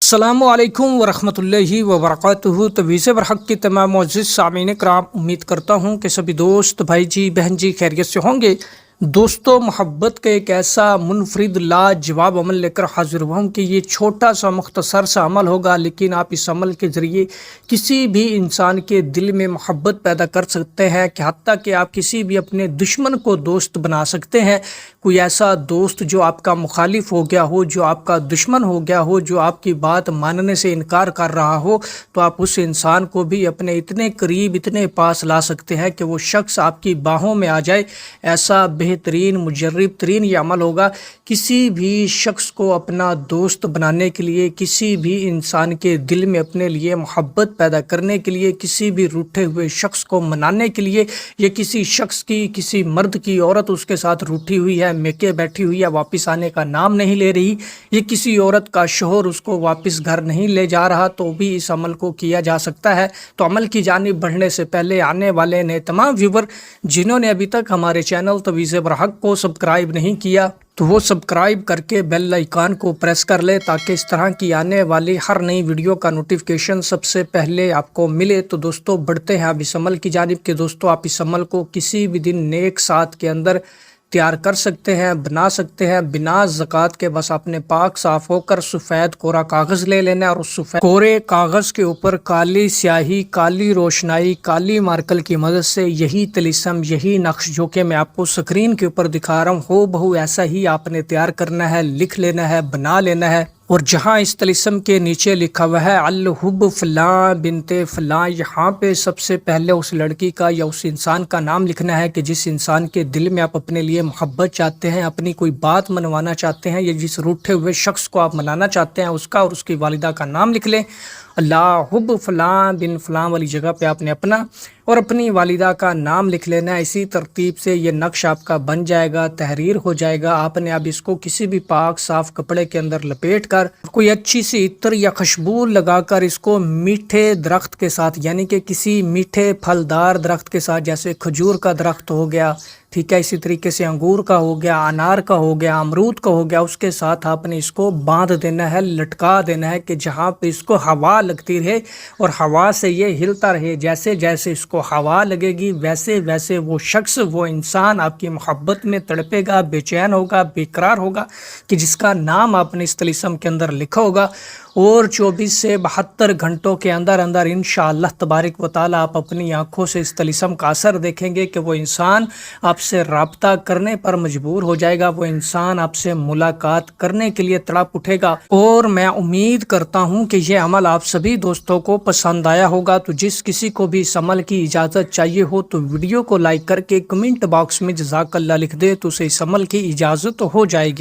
अस्सलामुअलैकुम वरहमतुल्लाहि वबरकातुहू। तवीज़ बरहक के तमाम मुअज़्ज़िज़ सामीन कराम, उम्मीद करता हूँ कि सभी दोस्त भाई जी बहन जी खैरियत से होंगे। दोस्तों, मोहब्बत का एक ऐसा मुनफरिद लाजवाब अमल लेकर हाजिर हुआ हूँ कि ये छोटा सा मुख्तसर सा अमल होगा, लेकिन आप इस अमल के ज़रिए किसी भी इंसान के दिल में मोहब्बत पैदा कर सकते हैं कि हत्ता कि आप किसी भी अपने दुश्मन को दोस्त बना सकते हैं। कोई ऐसा दोस्त जो आपका मुखालिफ हो गया हो, जो आपका दुश्मन हो गया हो, जो आपकी बात मानने से इनकार कर रहा हो, तो आप उस इंसान को भी अपने इतने करीब, इतने पास ला सकते हैं कि वो शख्स आपकी बाहों में आ जाए। ऐसा बेहतरीन मुजर्रब तरीन ये अमल होगा। किसी भी शख्स को अपना दोस्त बनाने के लिए, किसी भी इंसान के दिल में अपने लिए मोहब्बत पैदा करने के लिए, किसी भी रूठे हुए शख्स को मनाने के लिए, या किसी शख्स की, किसी मर्द की औरत उसके साथ रूठी हुई है, मेके बैठी हुई है, वापस आने का नाम नहीं ले रही, ये किसी औरत का शोहर उसको वापस घर नहीं ले जा रहा, तो भी इस अमल को किया जा सकता है। तो अमल की जानिब बढ़ने से पहले आने वाले ने तमाम व्यूवर जिन्होंने अभी तक हमारे चैनल तवीज़ बरहक को सब्सक्राइब नहीं किया, तो वो सब्सक्राइब करके बेल आइकन को प्रेस कर ले, ताकि इस तरह की आने वाली हर नई वीडियो का नोटिफिकेशन सबसे पहले आपको मिले। तो दोस्तों, बढ़ते हैं अब इस अमल की जानिब कि दोस्तों, आप इस अमल को किसी भी दिन नेक साथ के अंदर तैयार कर सकते हैं, बना सकते हैं बिना ज़कात के। बस आपने पाक साफ होकर सफ़ेद कोरा कागज़ ले लेना है और उस सफ़ेद कोरे कागज़ के ऊपर काली स्याही, काली रोशनाई, काली मार्कल की मदद से यही तिलिस्म, यही नक्श जो कि मैं आपको स्क्रीन के ऊपर दिखा रहा हूँ, हो बहु ऐसा ही आपने तैयार करना है, लिख लेना है, बना लेना है। और जहाँ इस तिलिस्म के नीचे लिखा हुआ है अल हुब फ़लाँ बिनते फ़लाँ, यहाँ पे सबसे पहले उस लड़की का या उस इंसान का नाम लिखना है कि जिस इंसान के दिल में आप अपने लिए मोहब्बत चाहते हैं, अपनी कोई बात मनवाना चाहते हैं, या जिस रूठे हुए शख्स को आप मनाना चाहते हैं, उसका और उसकी वालिदा का नाम लिख लें। अल्लाह हुब फ़लाँ बिन फ़लाँ वाली जगह पे आपने अपना और अपनी वालिदा का नाम लिख लेना है। इसी तरतीब से ये नक्श आपका बन जाएगा, तहरीर हो जाएगा। आपने अब इसको किसी भी पाक साफ कपड़े के अंदर लपेट कर, कोई अच्छी सी इत्र या खुशबू लगाकर इसको मीठे दरख्त के साथ, यानी कि किसी मीठे फलदार दरख्त के साथ, जैसे खजूर का दरख्त हो गया, ठीक है, इसी तरीके से अंगूर का हो गया, अनार का हो गया, अमरूद का हो गया, उसके साथ आपने इसको बांध देना है, लटका देना है कि जहाँ पे इसको हवा लगती रहे और हवा से ये हिलता रहे। जैसे जैसे इसको हवा लगेगी, वैसे वैसे वो शख्स, वो इंसान आपकी मोहब्बत में तड़पेगा, बेचैन होगा, बेकरार होगा कि जिसका नाम आपने इस तिलिस्म के अंदर लिखा होगा। और 24 से 72 घंटों के अंदर अंदर इंशाअल्लाह तबारक व तआला आप अपनी आँखों से इस तिलिस्म का असर देखेंगे कि वो इंसान आपसे रब्ता करने पर मजबूर हो जाएगा, वो इंसान आपसे मुलाकात करने के लिए तड़प उठेगा। और मैं उम्मीद करता हूँ कि ये अमल आप सभी दोस्तों को पसंद आया होगा। तो जिस किसी को भी इस अमल की इजाज़त चाहिए हो, तो वीडियो को लाइक करके कमेंट बॉक्स में जज़ाकल्लाह लिख दे, तो उसे इस अमल की इजाज़त हो जाएगी।